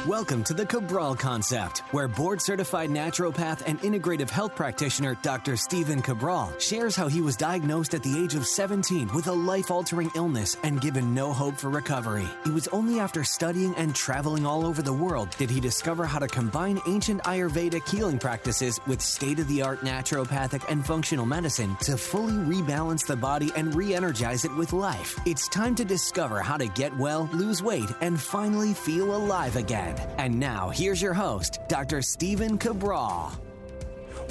Welcome to the Cabral Concept, where board-certified naturopath and integrative health practitioner Dr. Stephen Cabral shares how he was diagnosed at the age of 17 with a life-altering illness and given no hope for recovery. It was only after studying and traveling all over the world did he discover how to combine ancient Ayurvedic healing practices with state-of-the-art naturopathic and functional medicine to fully rebalance the body and re-energize it with life. It's time to discover how to get well, lose weight, and finally feel alive again. And now, here's your host, Dr. Stephen Cabral.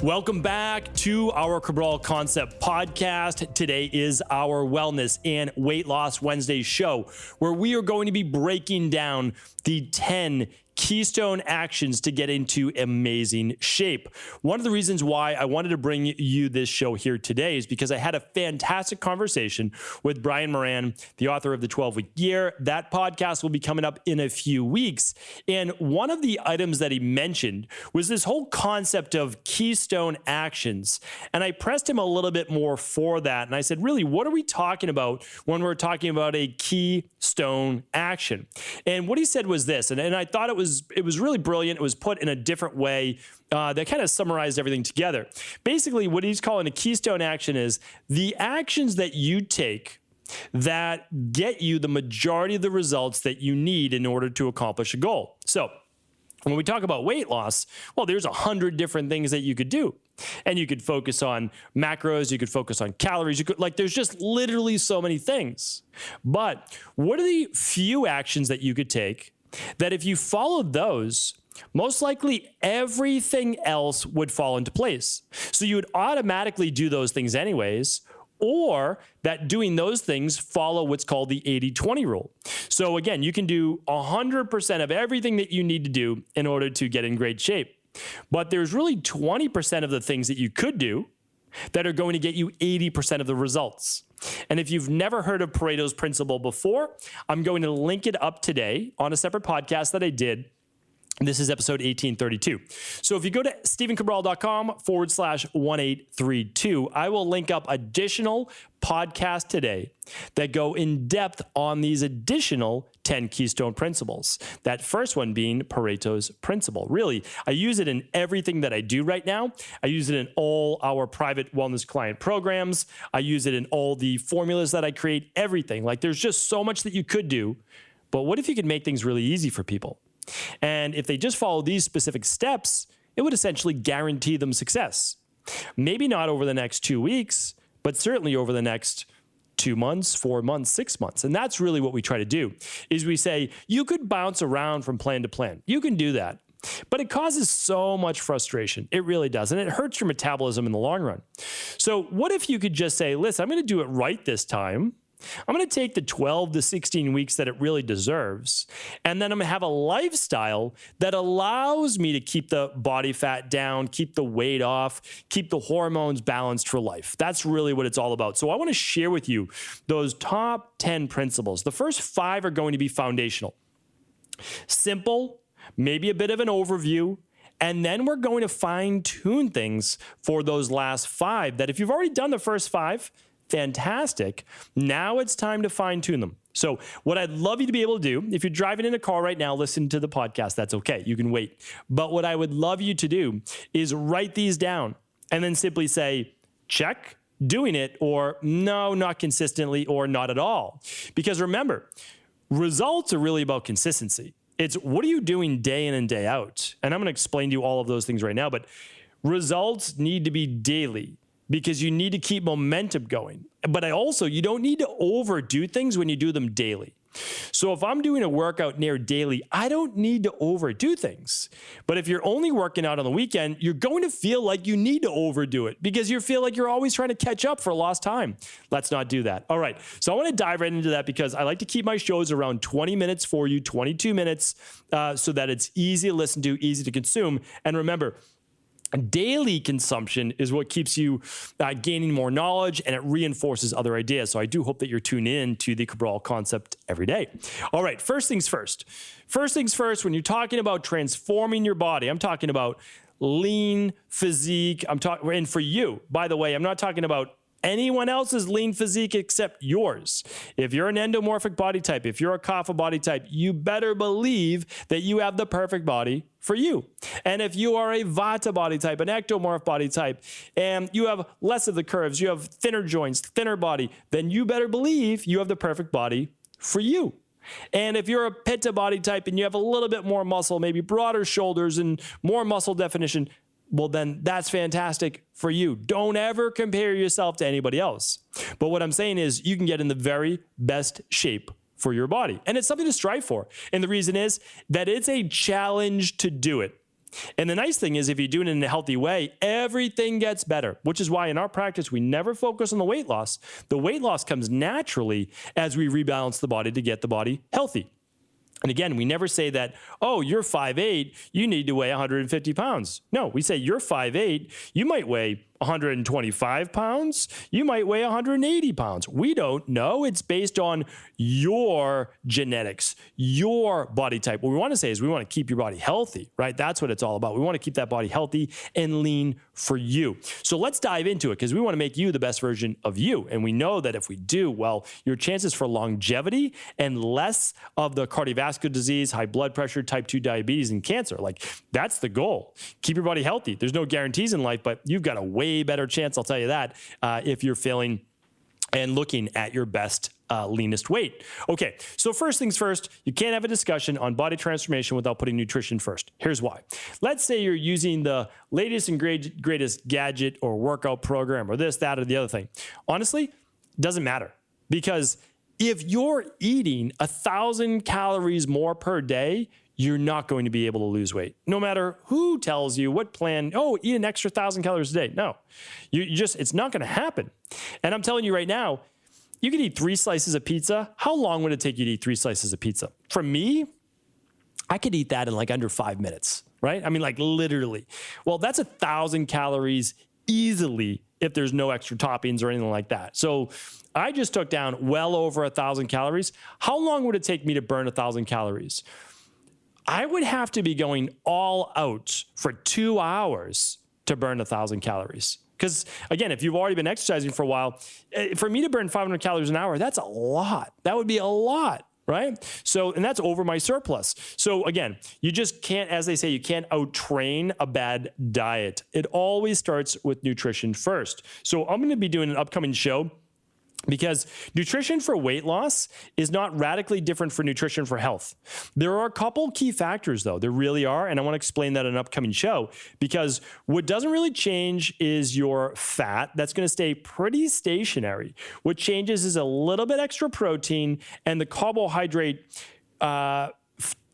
Welcome back to our Cabral Concept podcast. Today is our Wellness and Weight Loss Wednesday show, where we are going to be breaking down the 10 Keystone actions to get into amazing shape. One of the reasons why I wanted to bring you this show here today is because I had a fantastic conversation with Brian Moran, the author of The 12-Week Year. That podcast will be coming up in a few weeks. And one of the items that he mentioned was this whole concept of Keystone actions. And I pressed him a little bit more for that. And I said, really, what are we talking about when we're talking about a Keystone action? And what he said was this, and I thought it was really brilliant. It was put in a different way that kind of summarized everything together. Basically, what he's calling a Keystone action is the actions that you take that get you the majority of the results that you need in order to accomplish a goal. So when we talk about weight loss, well, there's 100 different things that you could do. And you could focus on macros, you could focus on calories, there's just literally so many things. But what are the few actions that you could take that if you followed those, most likely everything else would fall into place? So you would automatically do those things anyways, or that doing those things follow what's called the 80-20 rule. So again, you can do 100% of everything that you need to do in order to get in great shape. But there's really 20% of the things that you could do that are going to get you 80% of the results. And if you've never heard of Pareto's principle before, I'm going to link it up today on a separate podcast that I did. This is episode 1832. So if you go to stephencabral.com/1832, I will link up additional podcasts today that go in depth on these additional 10 Keystone principles. That first one being Pareto's principle. Really, I use it in everything that I do right now. I use it in all our private wellness client programs. I use it in all the formulas that I create, everything. There's just so much that you could do. But what if you could make things really easy for people? And if they just follow these specific steps, it would essentially guarantee them success. Maybe not over the next 2 weeks, but certainly over the next 2 months, 4 months, 6 months. And that's really what we try to do, is we say, you could bounce around from plan to plan. You can do that. But it causes so much frustration. It really does. And it hurts your metabolism in the long run. So what if you could just say, listen, I'm going to do it right this time. I'm going to take the 12 to 16 weeks that it really deserves, and then I'm going to have a lifestyle that allows me to keep the body fat down, keep the weight off, keep the hormones balanced for life. That's really what it's all about. So I want to share with you those top 10 principles. The first 5 are going to be foundational. Simple, maybe a bit of an overview, and then we're going to fine-tune things for those last 5 that if you've already done the first 5, fantastic. Now it's time to fine tune them. So what I'd love you to be able to do, if you're driving in a car right now, listen to the podcast. That's okay. You can wait. But what I would love you to do is write these down and then simply say, check, doing it, or no, not consistently, or not at all. Because remember, results are really about consistency. It's what are you doing day in and day out? And I'm going to explain to you all of those things right now, but results need to be daily, because you need to keep momentum going. But you don't need to overdo things when you do them daily. So if I'm doing a workout near daily, I don't need to overdo things. But if you're only working out on the weekend, you're going to feel like you need to overdo it because you feel like you're always trying to catch up for lost time. Let's not do that. All right. So I want to dive right into that because I like to keep my shows around 20 minutes for you, 22 minutes, so that it's easy to listen to, easy to consume. And remember, daily consumption is what keeps you gaining more knowledge, and it reinforces other ideas. So I do hope that you're tuned in to the Cabral Concept every day. All right, first things first. First things first, when you're talking about transforming your body, I'm talking about lean physique. And for you, by the way, I'm not talking about anyone else's lean physique except yours. If you're an endomorphic body type, if you're a kapha body type, you better believe that you have the perfect body for you. And if you are a vata body type, an ectomorph body type, and you have less of the curves, you have thinner joints, thinner body, then you better believe you have the perfect body for you. And if you're a pitta body type and you have a little bit more muscle, maybe broader shoulders and more muscle definition, well, then that's fantastic for you. Don't ever compare yourself to anybody else. But what I'm saying is you can get in the very best shape for your body. And it's something to strive for. And the reason is that it's a challenge to do it. And the nice thing is if you do it in a healthy way, everything gets better, which is why in our practice, we never focus on the weight loss. The weight loss comes naturally as we rebalance the body to get the body healthy. And again, we never say that, oh, you're 5'8", you need to weigh 150 pounds. No, we say you're 5'8", you might weigh 125 pounds, you might weigh 180 pounds. We don't know. It's based on your genetics, your body type. What we want to say is we want to keep your body healthy, right? That's what it's all about. We want to keep that body healthy and lean for you. So let's dive into it because we want to make you the best version of you. And we know that if we do, well, your chances for longevity and less of the cardiovascular disease, high blood pressure, type 2 diabetes, and cancer, like that's the goal. Keep your body healthy. There's no guarantees in life, but you've got a way better chance, I'll tell you that, if you're feeling and looking at your best leanest weight. Okay, so first things first, you can't have a discussion on body transformation without putting nutrition first. Here's why. Let's say you're using the latest and greatest gadget or workout program or this, that, or the other thing. Honestly, it doesn't matter because if you're eating 1,000 calories more per day, you're not going to be able to lose weight. No matter who tells you what plan, oh, eat an extra 1,000 calories a day. No, it's not going to happen. And I'm telling you right now, you could eat 3 slices of pizza. How long would it take you to eat 3 slices of pizza? For me, I could eat that in like under 5 minutes, right? I mean, like literally. Well, that's 1,000 calories easily if there's no extra toppings or anything like that. So I just took down well over 1,000 calories. How long would it take me to burn 1,000 calories? I would have to be going all out for 2 hours to burn 1,000 calories. Because again, if you've already been exercising for a while, for me to burn 500 calories an hour, that's a lot. That would be a lot, right? So, and that's over my surplus. So again, you just can't, as they say, you can't out-train a bad diet. It always starts with nutrition first. So I'm going to be doing an upcoming show because nutrition for weight loss is not radically different from nutrition for health. There are a couple key factors, though. There really are, and I want to explain that in an upcoming show because what doesn't really change is your fat. That's going to stay pretty stationary. What changes is a little bit extra protein, and the carbohydrate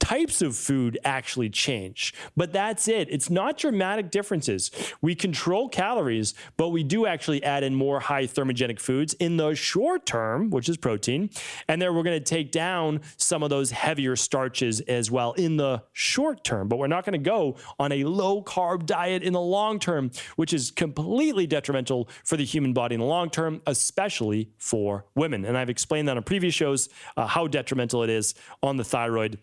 types of food actually change. But that's it. It's not dramatic differences. We control calories, but we do actually add in more high thermogenic foods in the short term, which is protein. And then we're going to take down some of those heavier starches as well in the short term. But we're not going to go on a low carb diet in the long term, which is completely detrimental for the human body in the long term, especially for women. And I've explained that on previous shows, how detrimental it is on the thyroid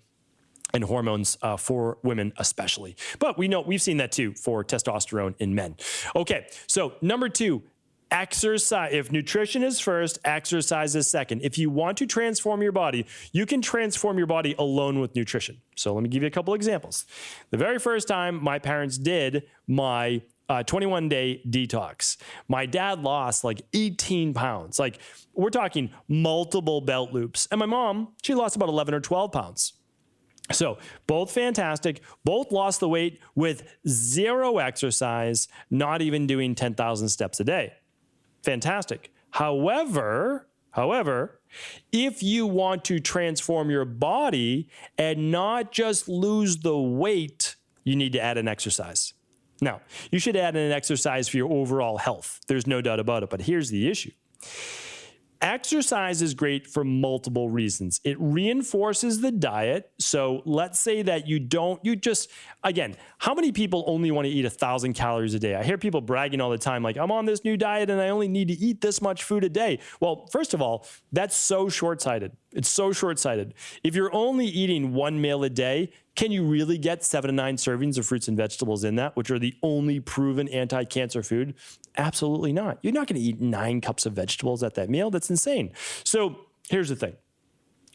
and hormones for women especially. But we've seen that too for testosterone in men. Okay, so number 2, exercise. If nutrition is first, exercise is second. If you want to transform your body, you can transform your body alone with nutrition. So let me give you a couple examples. The very first time my parents did my 21-day detox, my dad lost like 18 pounds. Like we're talking multiple belt loops. And my mom, she lost about 11 or 12 pounds. So both fantastic, both lost the weight with 0 exercise, not even doing 10,000 steps a day. Fantastic. However, if you want to transform your body and not just lose the weight, you need to add an exercise. Now, you should add in an exercise for your overall health. There's no doubt about it, but here's the issue. Exercise is great for multiple reasons. It reinforces the diet. So let's say that again, how many people only want to eat 1,000 calories a day? I hear people bragging all the time, like, I'm on this new diet and I only need to eat this much food a day. Well, first of all, that's so short-sighted. It's so short-sighted. If you're only eating one meal a day, can you really get 7 to 9 servings of fruits and vegetables in that, which are the only proven anti-cancer food? Absolutely not. You're not going to eat 9 cups of vegetables at that meal. That's insane. So here's the thing.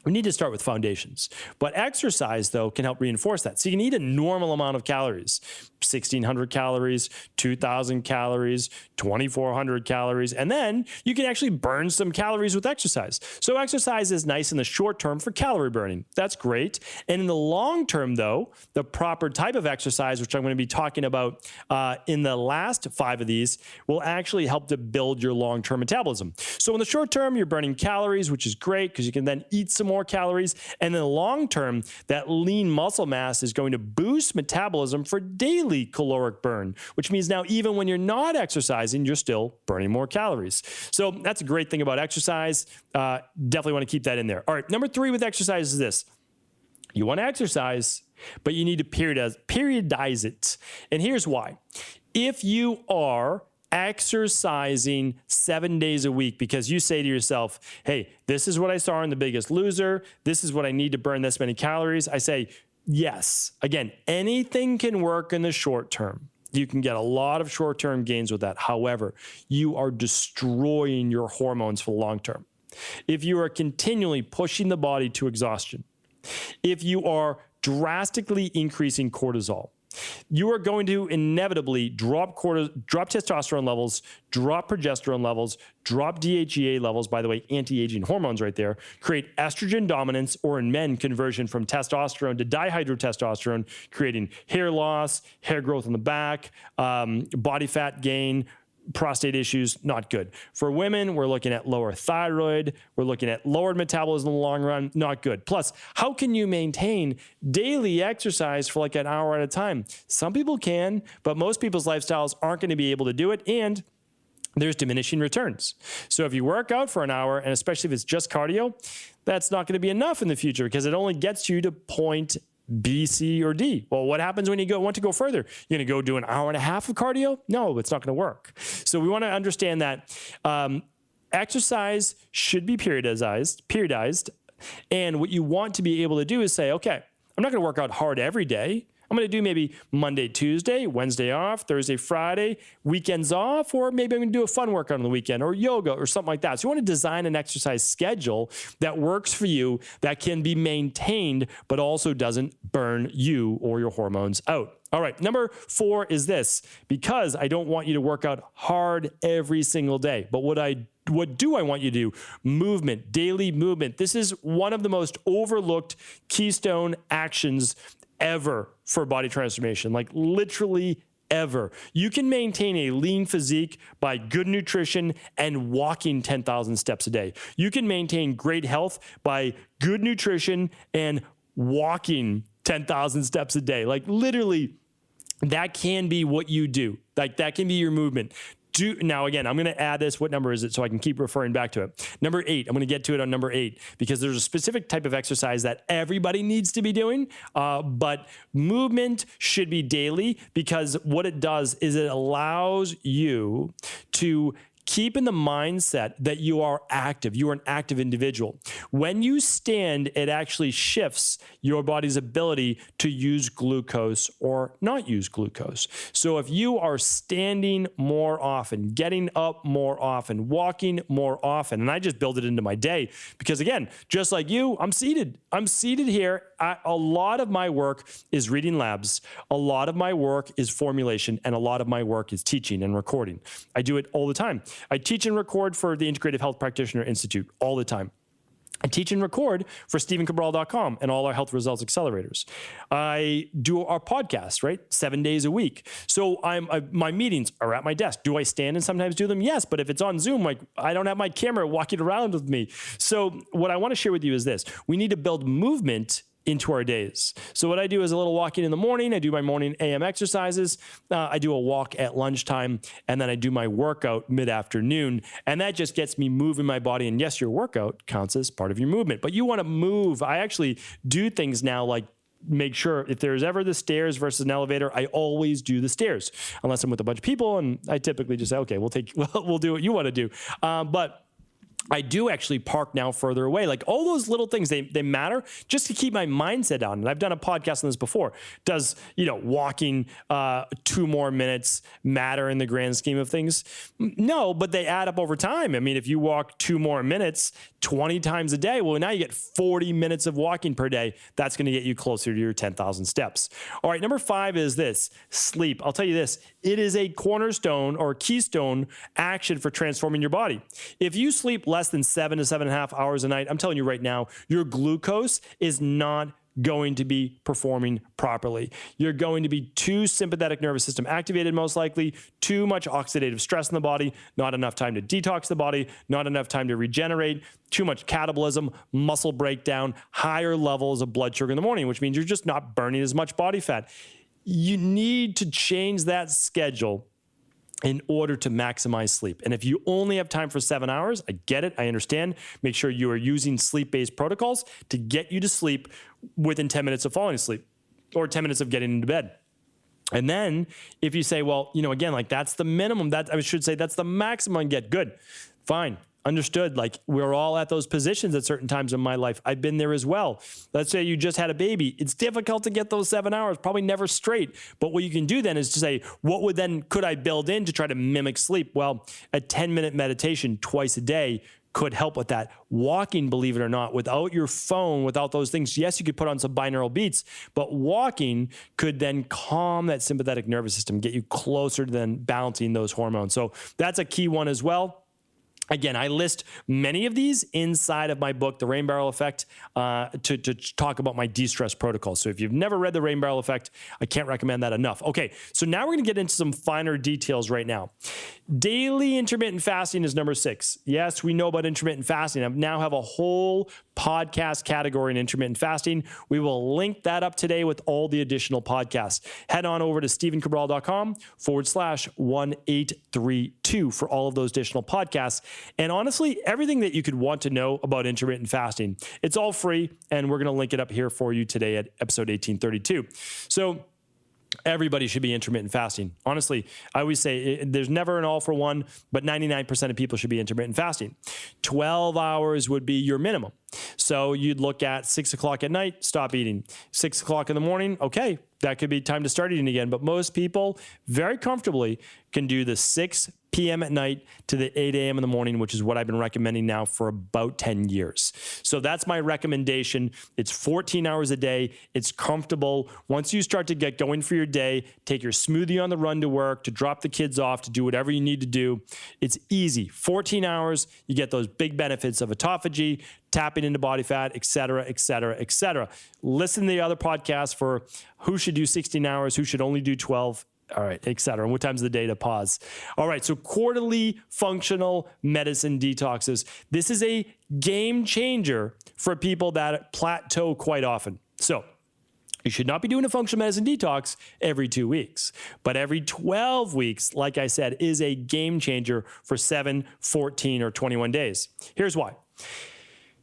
We need to start with foundations. But exercise, though, can help reinforce that. So you can eat a normal amount of calories, 1,600 calories, 2,000 calories, 2,400 calories, and then you can actually burn some calories with exercise. So exercise is nice in the short term for calorie burning. That's great. And in the long term, though, the proper type of exercise, which I'm going to be talking about in the last 5 of these, will actually help to build your long-term metabolism. So in the short term, you're burning calories, which is great because you can then eat some more calories. And in the long term, that lean muscle mass is going to boost metabolism for daily caloric burn, which means now even when you're not exercising, you're still burning more calories. So that's a great thing about exercise. Definitely want to keep that in there. All right, number 3 with exercise is this. You want to exercise, but you need to periodize it. And here's why. If you are exercising 7 days a week because you say to yourself, hey, this is what I saw in The Biggest Loser. This is what I need to burn this many calories. I say, yes. Again, anything can work in the short term. You can get a lot of short-term gains with that. However, you are destroying your hormones for the long term. If you are continually pushing the body to exhaustion, if you are drastically increasing cortisol, you are going to inevitably drop testosterone levels, drop progesterone levels, drop DHEA levels, by the way, anti-aging hormones right there, create estrogen dominance, or in men, conversion from testosterone to dihydrotestosterone, creating hair loss, hair growth in the back, body fat gain, prostate issues, not good. For women, we're looking at lower thyroid. We're looking at lowered metabolism in the long run, not good. Plus, how can you maintain daily exercise for like an hour at a time? Some people can, but most people's lifestyles aren't going to be able to do it, and there's diminishing returns. So if you work out for an hour, and especially if it's just cardio, that's not going to be enough in the future because it only gets you to point B, C, or D. Well, what happens when you want to go further? You're going to go do an hour and a half of cardio? No, it's not going to work. So we want to understand that exercise should be periodized. And what you want to be able to do is say, okay, I'm not going to work out hard every day. I'm going to do maybe Monday, Tuesday, Wednesday off, Thursday, Friday, weekends off, or maybe I'm going to do a fun workout on the weekend or yoga or something like that. So you want to design an exercise schedule that works for you, that can be maintained, but also doesn't burn you or your hormones out. All right, number 4 is this, because I don't want you to work out hard every single day, but what do I want you to do? Movement, daily movement. This is one of the most overlooked keystone actions ever for body transformation, like literally ever. You can maintain a lean physique by good nutrition and walking 10,000 steps a day. You can maintain great health by good nutrition and walking 10,000 steps a day. Like literally, that can be what you do. Like that can be your movement. Now, again, I'm going to add this. What number is it? So I can keep referring back to it. Number 8, I'm going to get to it on number 8 because there's a specific type of exercise that everybody needs to be doing, but movement should be daily because what it does is it allows you to keep in the mindset that you are active. You are an active individual. When you stand, it actually shifts your body's ability to use glucose or not use glucose. So if you are standing more often, getting up more often, walking more often, and I just build it into my day because again, just like you, I'm seated. I'm seated here. A lot of my work is reading labs. A lot of my work is formulation, and a lot of my work is teaching and recording. I do it all the time. I teach and record for the Integrative Health Practitioner Institute all the time. I teach and record for StephenCabral.com and all our health results accelerators. I do our podcast, right? 7 days a week. So my meetings are at my desk. Do I stand and sometimes do them? Yes. But if it's on Zoom, like I don't have my camera walking around with me. So what I want to share with you is this. We need to build movement into our days. So what I do is a little walking in the morning. I do my morning AM exercises. I do a walk at lunchtime, and then I do my workout mid-afternoon. And that just gets me moving my body. And yes, your workout counts as part of your movement, but you want to move. I actually do things now like make sure if there's ever the stairs versus an elevator, I always do the stairs unless I'm with a bunch of people. And I typically just say, okay, we'll do what you want to do. But I do actually park now further away. Like all those little things, they matter just to keep my mindset on. And I've done a podcast on this before. Does, walking 2 more minutes matter in the grand scheme of things? No, but they add up over time. I mean, if you walk 2 more minutes 20 times a day, well, now you get 40 minutes of walking per day. That's going to get you closer to your 10,000 steps. All right, number 5 is this, sleep. I'll tell you this, it is a cornerstone or keystone action for transforming your body. If you sleep less than 7 to 7.5 hours a night, I'm telling you right now, your glucose is not going to be performing properly. You're going to be too sympathetic nervous system activated, most likely, too much oxidative stress in the body, not enough time to detox the body, not enough time to regenerate, too much catabolism, muscle breakdown, higher levels of blood sugar in the morning, which means you're just not burning as much body fat. You need to change that schedule in order to maximize sleep. And if you only have time for 7 hours, I get it, I understand. Make sure you are using sleep-based protocols to get you to sleep within 10 minutes of falling asleep or 10 minutes of getting into bed. And then if you say, well, again, like that's the minimum, I should say that's the maximum I can get, good, fine. Understood. Like we're all at those positions at certain times in my life. I've been there as well. Let's say you just had a baby. It's difficult to get those 7 hours, probably never straight. But what you can do then is to say, could I build in to try to mimic sleep? Well, a 10-minute meditation twice a day could help with that. Walking, believe it or not, without your phone, without those things, yes, you could put on some binaural beats, but walking could then calm that sympathetic nervous system, get you closer to then balancing those hormones. So that's a key one as well. Again, I list many of these inside of my book, The Rain Barrel Effect, to talk about my de-stress protocol. So if you've never read The Rain Barrel Effect, I can't recommend that enough. Okay, so now we're going to get into some finer details right now. Daily intermittent fasting is number 6. Yes, we know about intermittent fasting. I now have a whole podcast category in intermittent fasting. We will link that up today with all the additional podcasts. Head on over to stevencabral.com/1832 for all of those additional podcasts. And honestly, everything that you could want to know about intermittent fasting, it's all free. And we're going to link it up here for you today at episode 1832. So everybody should be intermittent fasting. Honestly, I always say there's never an all for one, but 99% of people should be intermittent fasting. 12 hours would be your minimum. So you'd look at 6 o'clock at night, stop eating. 6 o'clock in the morning, okay, that could be time to start eating again. But most people very comfortably can do the 6 p.m. at night to the 8 a.m. in the morning, which is what I've been recommending now for about 10 years. So that's my recommendation. It's 14 hours a day. It's comfortable. Once you start to get going for your day, take your smoothie on the run to work, to drop the kids off, to do whatever you need to do. It's easy. 14 hours, you get those big benefits of autophagy, tapping into body fat, et cetera, et cetera, et cetera. Listen to the other podcasts for who should do 16 hours, who should only do 12, all right, et cetera. And what time's the day to pause? All right, so quarterly functional medicine detoxes. This is a game changer for people that plateau quite often. So you should not be doing a functional medicine detox every 2 weeks, but every 12 weeks, like I said, is a game changer for 7, 14, or 21 days. Here's why.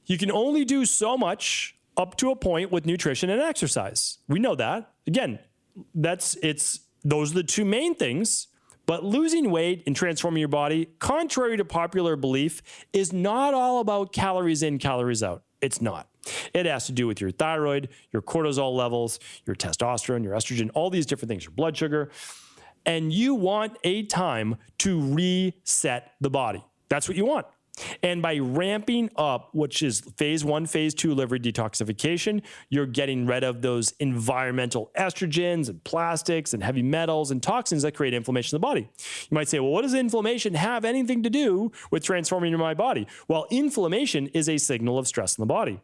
You can only do so much up to a point with nutrition and exercise. We know that. Again, those are the two main things, but losing weight and transforming your body, contrary to popular belief, is not all about calories in, calories out. It's not. It has to do with your thyroid, your cortisol levels, your testosterone, your estrogen, all these different things, your blood sugar. And you want a time to reset the body. That's what you want. And by ramping up, which is phase 1, phase 2 liver detoxification, you're getting rid of those environmental estrogens and plastics and heavy metals and toxins that create inflammation in the body. You might say, well, what does inflammation have anything to do with transforming my body? Well, inflammation is a signal of stress in the body.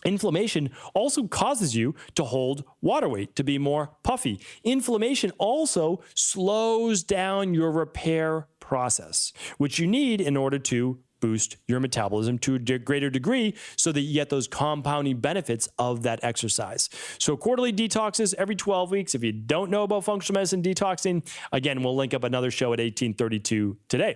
Inflammation also causes you to hold water weight, to be more puffy. Inflammation also slows down your repair process, which you need in order to boost your metabolism to a greater degree so that you get those compounding benefits of that exercise. So quarterly detoxes every 12 weeks. If you don't know about functional medicine detoxing, again, we'll link up another show at 1832 today.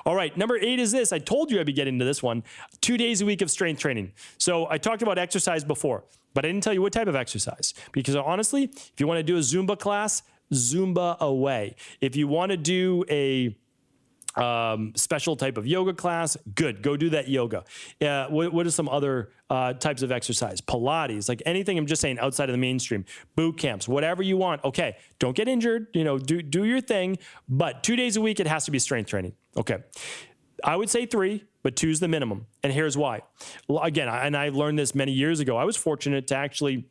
All right, number 8 is this. I told you I'd be getting to this one. 2 days a week of strength training. So I talked about exercise before, but I didn't tell you what type of exercise. Because honestly, if you want to do a Zumba class, Zumba away. If you want to do a special type of yoga class, good. Go do that yoga. What are some other types of exercise? Pilates, like anything I'm just saying outside of the mainstream, boot camps, whatever you want. Okay, don't get injured, do your thing, but 2 days a week, it has to be strength training. Okay. I would say 3, but 2 is the minimum. And here's why. Well, again, and I learned this many years ago. I was fortunate to actually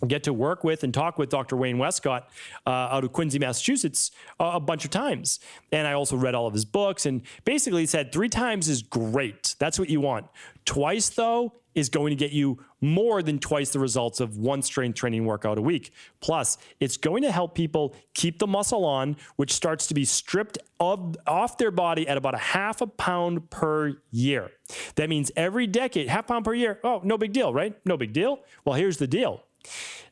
get to work with and talk with Dr. Wayne Westcott out of Quincy, Massachusetts a bunch of times. And I also read all of his books and basically said 3 times is great. That's what you want. Twice, though, is going to get you more than twice the results of 1 strength training workout a week. Plus, it's going to help people keep the muscle on, which starts to be stripped off their body at about a half a pound per year. That means every decade, half pound per year. Oh, no big deal, right? No big deal. Well, here's the deal.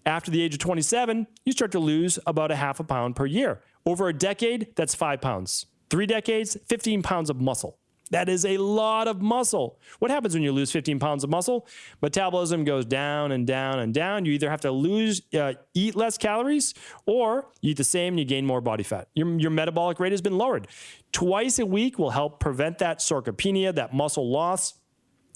After the age of 27, you start to lose about a half a pound per year. Over a decade, that's 5 pounds. 3 decades, 15 pounds of muscle. That is a lot of muscle. What happens when you lose 15 pounds of muscle? Metabolism goes down and down and down. You either have to eat less calories, or you eat the same and you gain more body fat. Your metabolic rate has been lowered. Twice a week will help prevent that sarcopenia, that muscle loss,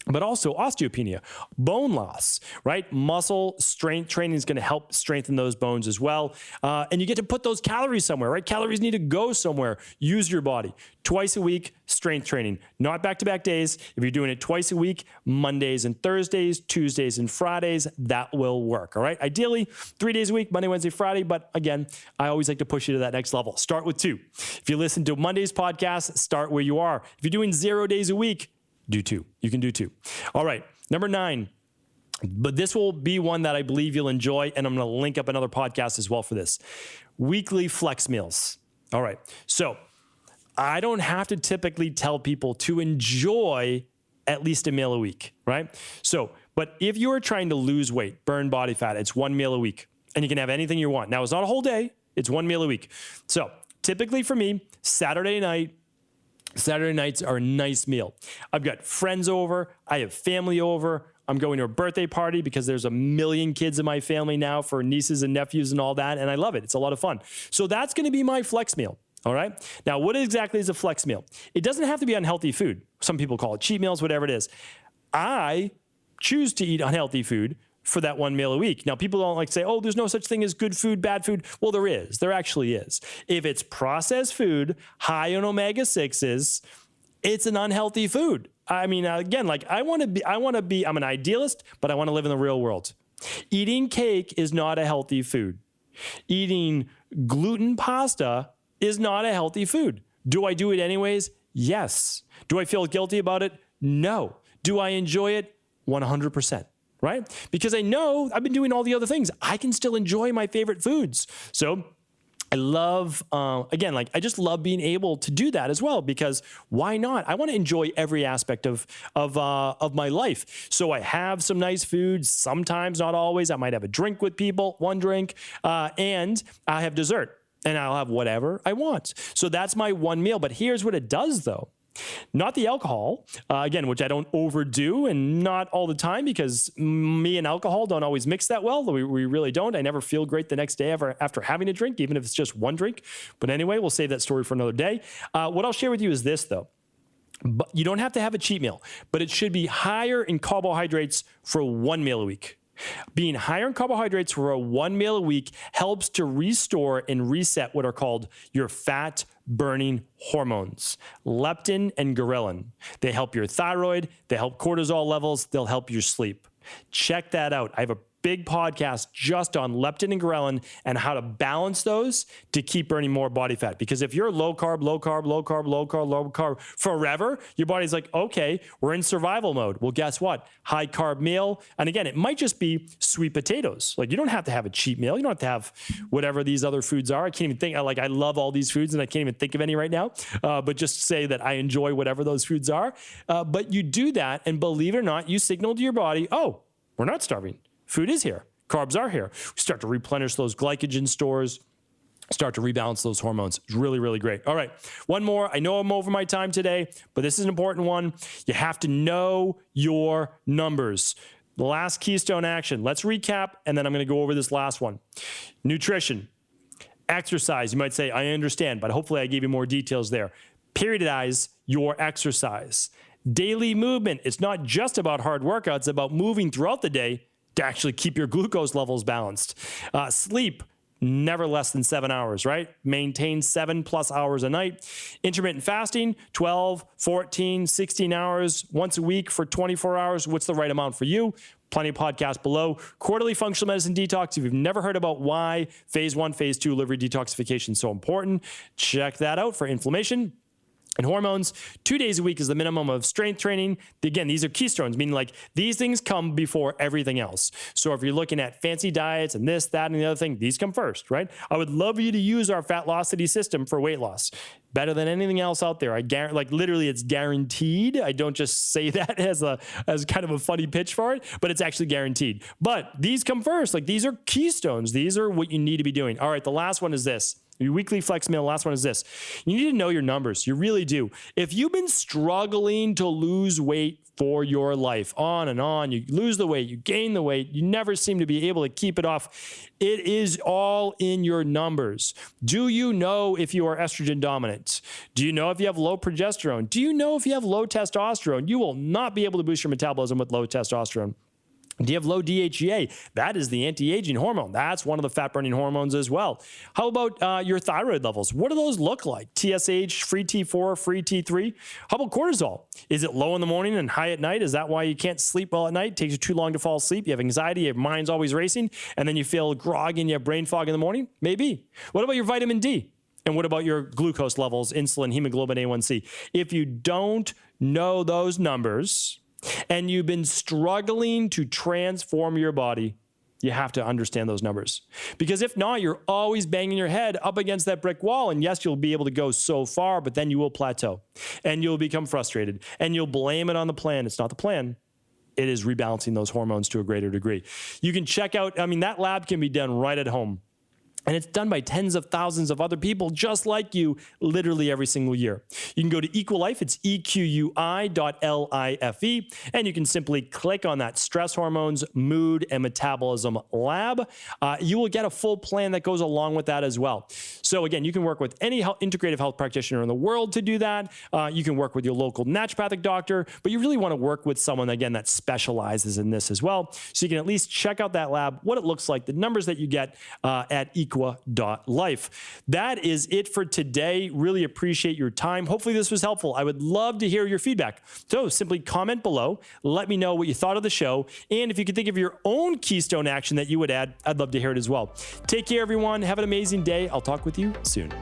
but also osteopenia, bone loss, right? Muscle strength training is going to help strengthen those bones as well. And you get to put those calories somewhere, right? Calories need to go somewhere. Use your body. Twice a week, strength training, not back-to-back days. If you're doing it twice a week, Mondays and Thursdays, Tuesdays and Fridays, that will work, all right? Ideally, 3 days a week, Monday, Wednesday, Friday. But again, I always like to push you to that next level. Start with 2. If you listen to Monday's podcast, start where you are. If you're doing 0 days a week, do 2. You can do 2. All right. Number 9. But this will be one that I believe you'll enjoy, and I'm going to link up another podcast as well for this. Weekly flex meals. All right. So I don't have to typically tell people to enjoy at least a meal a week, right? So, but if you are trying to lose weight, burn body fat, it's 1 meal a week, and you can have anything you want. Now, it's not a whole day. It's 1 meal a week. So typically for me, Saturday nights are a nice meal. I've got friends over. I have family over. I'm going to a birthday party because there's a million kids in my family now for nieces and nephews and all that. And I love it. It's a lot of fun. So that's going to be my flex meal. All right. Now, what exactly is a flex meal? It doesn't have to be unhealthy food. Some people call it cheat meals, whatever it is. I choose to eat unhealthy food for that 1 meal a week. Now, people don't like to say, oh, there's no such thing as good food, bad food. Well, there is. There actually is. If it's processed food, high in omega-6s, it's an unhealthy food. I mean, again, like I'm an idealist, but I want to live in the real world. Eating cake is not a healthy food. Eating gluten pasta is not a healthy food. Do I do it anyways? Yes. Do I feel guilty about it? No. Do I enjoy it? 100%. Right? Because I know I've been doing all the other things. I can still enjoy my favorite foods. So I love, I just love being able to do that as well, because why not? I want to enjoy every aspect of my life. So I have some nice foods, sometimes, not always. I might have a drink with people, 1 drink, and I have dessert, and I'll have whatever I want. So that's my 1 meal. But here's what it does, though. Not the alcohol, again, which I don't overdo, and not all the time, because me and alcohol don't always mix that well. We really don't. I never feel great the next day after having a drink, even if it's just 1 drink. But anyway, we'll save that story for another day. What I'll share with you is this, though. But you don't have to have a cheat meal, but it should be higher in carbohydrates for 1 meal a week. Being higher in carbohydrates for a 1 meal a week helps to restore and reset what are called your fat burning hormones, leptin and ghrelin. They help your thyroid, they help cortisol levels, they'll help your sleep. Check that out. I have a big podcast just on leptin and ghrelin and how to balance those to keep burning more body fat. Because if you're low carb forever, your body's like, okay, we're in survival mode. Well, guess what? High carb meal. And again, it might just be sweet potatoes. Like, you don't have to have a cheat meal. You don't have to have whatever these other foods are. I can't even think, I love all these foods and I can't even think of any right now. But just say that I enjoy whatever those foods are. But you do that, and believe it or not, you signal to your body, oh, we're not starving. Food is here. Carbs are here. We start to replenish those glycogen stores, start to rebalance those hormones. It's really, really great. All right, 1 more. I know I'm over my time today, but this is an important one. You have to know your numbers. The last Keystone action. Let's recap, and then I'm going to go over this last one. Nutrition, exercise. You might say, I understand, but hopefully I gave you more details there. periodize your exercise. Daily movement. It's not just about hard workouts, it's about moving throughout the day to actually keep your glucose levels balanced. Sleep. Never less than 7 hours, right? Maintain 7+ hours a night. Intermittent fasting, 12, 14, 16 hours, once a week for 24 hours. What's the right amount for you? Plenty of podcasts below. Quarterly functional medicine detox. If you've never heard about why phase 1, phase 2 liver detoxification is so important, check that out for inflammation. And hormones, 2 days a week is the minimum of strength training. Again, these are keystones, meaning like these things come before everything else. So if you're looking at fancy diets and this, that, and the other thing, these come first, right? I would love you to use our Fatlocity system for weight loss. Better than anything else out there. I guarantee, like literally it's guaranteed. I don't just say that as kind of a funny pitch for it, but it's actually guaranteed. But these come first. Like these are keystones. These are what you need to be doing. All right, the last one is this. Your weekly flex meal, last one is this. You need to know your numbers. You really do. If you've been struggling to lose weight for your life, on and on, you lose the weight, you gain the weight, you never seem to be able to keep it off, it is all in your numbers. Do you know if you are estrogen dominant? Do you know if you have low progesterone? Do you know if you have low testosterone? You will not be able to boost your metabolism with low testosterone. Do you have low DHEA? That is the anti-aging hormone. That's one of the fat-burning hormones as well. How about your thyroid levels? What do those look like? TSH, free T4, free T3? How about cortisol? Is it low in the morning and high at night? Is that why you can't sleep well at night? It takes you too long to fall asleep? You have anxiety, your mind's always racing, and then you feel groggy and you have brain fog in the morning? Maybe. What about your vitamin D? And what about your glucose levels, insulin, hemoglobin A1C? If you don't know those numbers, and you've been struggling to transform your body, you have to understand those numbers. Because if not, you're always banging your head up against that brick wall. And yes, you'll be able to go so far, but then you will plateau and you'll become frustrated and you'll blame it on the plan. It's not the plan. It is rebalancing those hormones to a greater degree. You can check out, that lab can be done right at home. And it's done by tens of thousands of other people just like you, literally every single year. You can go to Equilife, it's EQUI.LIFE, and you can simply click on that stress hormones, mood, and metabolism lab. You will get a full plan that goes along with that as well. So again, you can work with any integrative health practitioner in the world to do that. You can work with your local naturopathic doctor, but you really want to work with someone, again, that specializes in this as well. So you can at least check out that lab, what it looks like, the numbers that you get at Equilife. That is it for today. Really appreciate your time. Hopefully this was helpful. I would love to hear your feedback. So simply comment below. Let me know what you thought of the show. And if you could think of your own Keystone action that you would add, I'd love to hear it as well. Take care, everyone. Have an amazing day. I'll talk with you soon.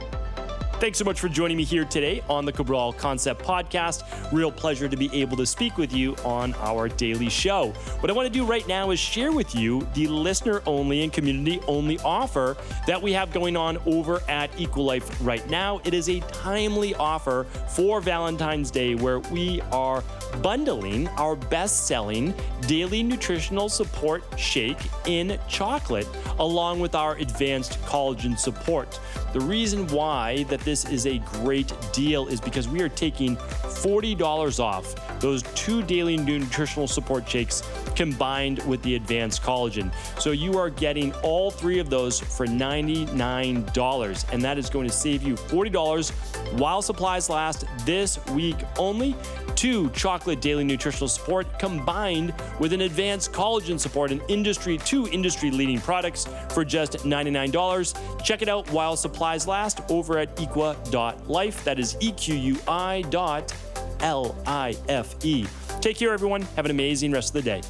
Thanks so much for joining me here today on the Cabral Concept Podcast. Real pleasure to be able to speak with you on our daily show. What I want to do right now is share with you the listener-only and community-only offer that we have going on over at Equilife right now. It is a timely offer for Valentine's Day where we are bundling our best-selling daily nutritional support shake in chocolate along with our advanced collagen support. The reason why that this is a great deal is because we are taking $40 off those 2 daily nutritional support shakes combined with the advanced collagen. So you are getting all 3 of those for $99, and that is going to save you $40 while supplies last this week only. 2 chocolate daily nutritional support combined with an advanced collagen support and 2 industry-leading products for just $99. Check it out while supplies last over at equa.life. That is EQUI.LIFE. Take care, everyone. Have an amazing rest of the day.